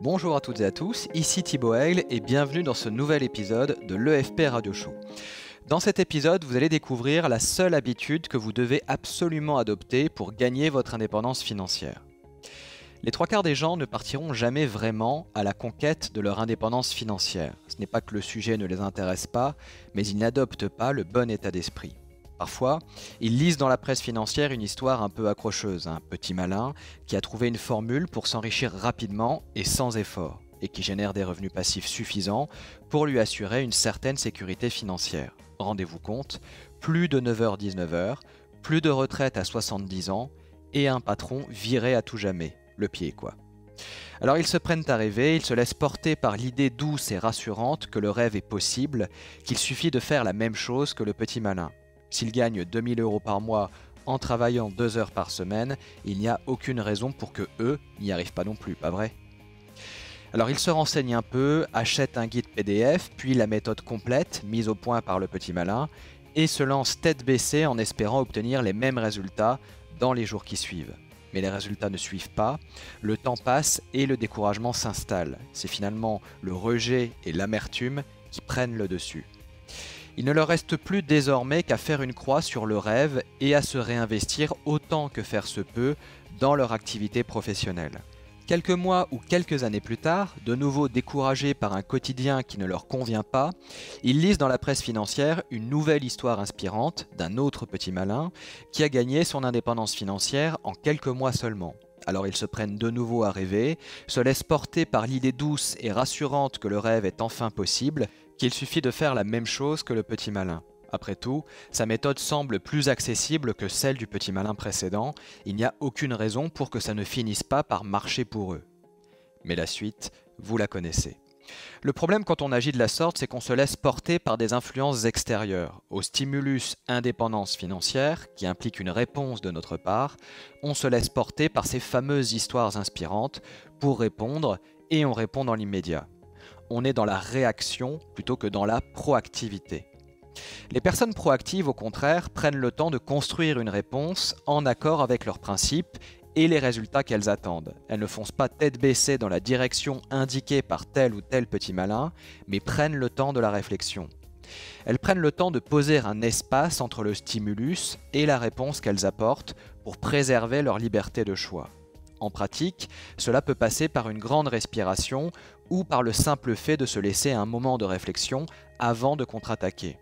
Bonjour à toutes et à tous, ici Thibaut Aigle et bienvenue dans ce nouvel épisode de l'EFP Radio Show. Dans cet épisode, vous allez découvrir la seule habitude que vous devez absolument adopter pour gagner votre indépendance financière. Les trois quarts des gens ne partiront jamais vraiment à la conquête de leur indépendance financière. Ce n'est pas que le sujet ne les intéresse pas, mais ils n'adoptent pas le bon état d'esprit. Parfois, ils lisent dans la presse financière une histoire un peu accrocheuse, un petit malin qui a trouvé une formule pour s'enrichir rapidement et sans effort, et qui génère des revenus passifs suffisants pour lui assurer une certaine sécurité financière. Rendez-vous compte, plus de 9h-19h, plus de retraite à 70 ans, et un patron viré à tout jamais, le pied quoi. Alors ils se prennent à rêver, ils se laissent porter par l'idée douce et rassurante que le rêve est possible, qu'il suffit de faire la même chose que le petit malin. S'ils gagnent 2000 € par mois en travaillant 2 heures par semaine, il n'y a aucune raison pour que eux n'y arrivent pas non plus, pas vrai? Alors ils se renseignent un peu, achètent un guide PDF, puis la méthode complète mise au point par le petit malin, et se lancent tête baissée en espérant obtenir les mêmes résultats dans les jours qui suivent. Mais les résultats ne suivent pas, le temps passe et le découragement s'installe. C'est finalement le rejet et l'amertume qui prennent le dessus. Il ne leur reste plus désormais qu'à faire une croix sur le rêve et à se réinvestir autant que faire se peut dans leur activité professionnelle. Quelques mois ou quelques années plus tard, de nouveau découragés par un quotidien qui ne leur convient pas, ils lisent dans la presse financière une nouvelle histoire inspirante d'un autre petit malin qui a gagné son indépendance financière en quelques mois seulement. Alors ils se prennent de nouveau à rêver, se laissent porter par l'idée douce et rassurante que le rêve est enfin possible, qu'il suffit de faire la même chose que le petit malin. Après tout, sa méthode semble plus accessible que celle du petit malin précédent, il n'y a aucune raison pour que ça ne finisse pas par marcher pour eux. Mais la suite, vous la connaissez. Le problème quand on agit de la sorte, c'est qu'on se laisse porter par des influences extérieures. Au stimulus indépendance financière, qui implique une réponse de notre part, on se laisse porter par ces fameuses histoires inspirantes pour répondre, et on répond dans l'immédiat. On est dans la réaction plutôt que dans la proactivité. Les personnes proactives, au contraire, prennent le temps de construire une réponse en accord avec leurs principes et les résultats qu'elles attendent. Elles ne foncent pas tête baissée dans la direction indiquée par tel ou tel petit malin, mais prennent le temps de la réflexion. Elles prennent le temps de poser un espace entre le stimulus et la réponse qu'elles apportent pour préserver leur liberté de choix. En pratique, cela peut passer par une grande respiration ou par le simple fait de se laisser un moment de réflexion avant de contre-attaquer.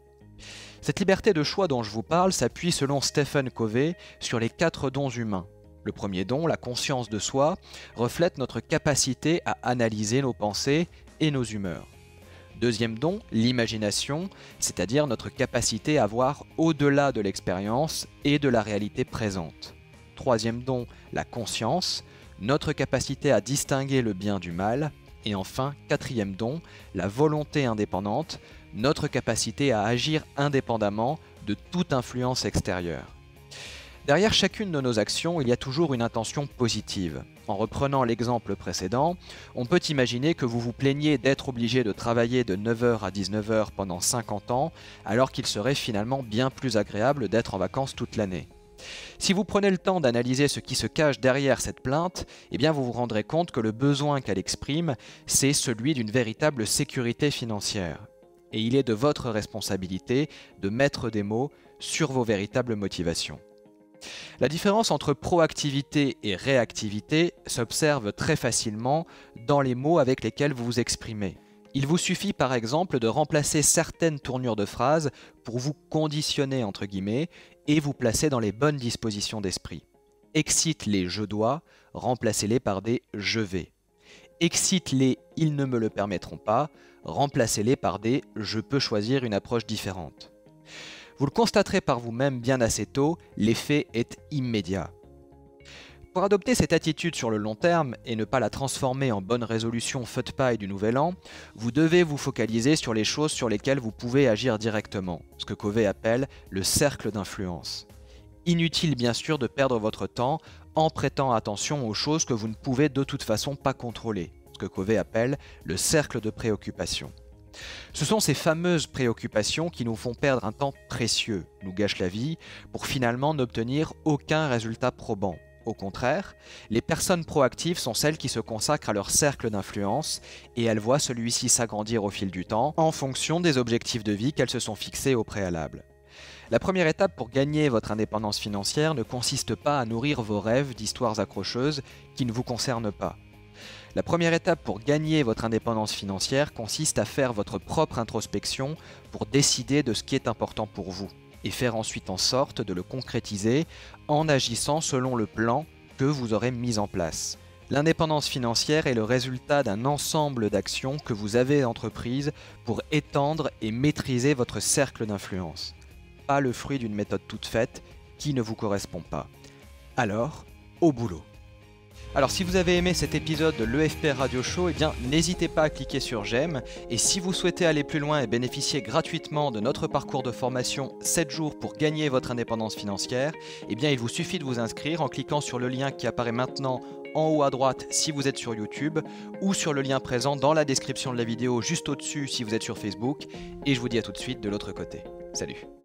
Cette liberté de choix dont je vous parle s'appuie selon Stephen Covey sur les 4 dons humains. Le premier don, la conscience de soi, reflète notre capacité à analyser nos pensées et nos humeurs. Deuxième don, l'imagination, c'est-à-dire notre capacité à voir au-delà de l'expérience et de la réalité présente. Troisième don, la conscience, notre capacité à distinguer le bien du mal. Et enfin, quatrième don, la volonté indépendante, notre capacité à agir indépendamment de toute influence extérieure. Derrière chacune de nos actions, il y a toujours une intention positive. En reprenant l'exemple précédent, on peut imaginer que vous vous plaignez d'être obligé de travailler de 9h à 19h pendant 50 ans, alors qu'il serait finalement bien plus agréable d'être en vacances toute l'année. Si vous prenez le temps d'analyser ce qui se cache derrière cette plainte, eh bien vous vous rendrez compte que le besoin qu'elle exprime, c'est celui d'une véritable sécurité financière. Et il est de votre responsabilité de mettre des mots sur vos véritables motivations. La différence entre proactivité et réactivité s'observe très facilement dans les mots avec lesquels vous vous exprimez. Il vous suffit par exemple de remplacer certaines tournures de phrases pour vous conditionner entre guillemets et vous placer dans les bonnes dispositions d'esprit. Excite les je dois, remplacez-les par des je vais. Excite les ils ne me le permettront pas, remplacez-les par des je peux choisir une approche différente. Vous le constaterez par vous-même bien assez tôt, l'effet est immédiat. Pour adopter cette attitude sur le long terme et ne pas la transformer en bonne résolution feu de paille du nouvel an, vous devez vous focaliser sur les choses sur lesquelles vous pouvez agir directement, ce que Covey appelle le cercle d'influence. Inutile bien sûr de perdre votre temps en prêtant attention aux choses que vous ne pouvez de toute façon pas contrôler, ce que Covey appelle le cercle de préoccupation. Ce sont ces fameuses préoccupations qui nous font perdre un temps précieux, nous gâchent la vie, pour finalement n'obtenir aucun résultat probant. Au contraire, les personnes proactives sont celles qui se consacrent à leur cercle d'influence et elles voient celui-ci s'agrandir au fil du temps en fonction des objectifs de vie qu'elles se sont fixés au préalable. La première étape pour gagner votre indépendance financière ne consiste pas à nourrir vos rêves d'histoires accrocheuses qui ne vous concernent pas. La première étape pour gagner votre indépendance financière consiste à faire votre propre introspection pour décider de ce qui est important pour vous et faire ensuite en sorte de le concrétiser en agissant selon le plan que vous aurez mis en place. L'indépendance financière est le résultat d'un ensemble d'actions que vous avez entreprises pour étendre et maîtriser votre cercle d'influence. Pas le fruit d'une méthode toute faite qui ne vous correspond pas. Alors, au boulot. Alors si vous avez aimé cet épisode de l'EFP Radio Show, n'hésitez pas à cliquer sur j'aime, et si vous souhaitez aller plus loin et bénéficier gratuitement de notre parcours de formation 7 jours pour gagner votre indépendance financière, il vous suffit de vous inscrire en cliquant sur le lien qui apparaît maintenant en haut à droite si vous êtes sur YouTube, ou sur le lien présent dans la description de la vidéo juste au-dessus si vous êtes sur Facebook, et je vous dis à tout de suite de l'autre côté. Salut!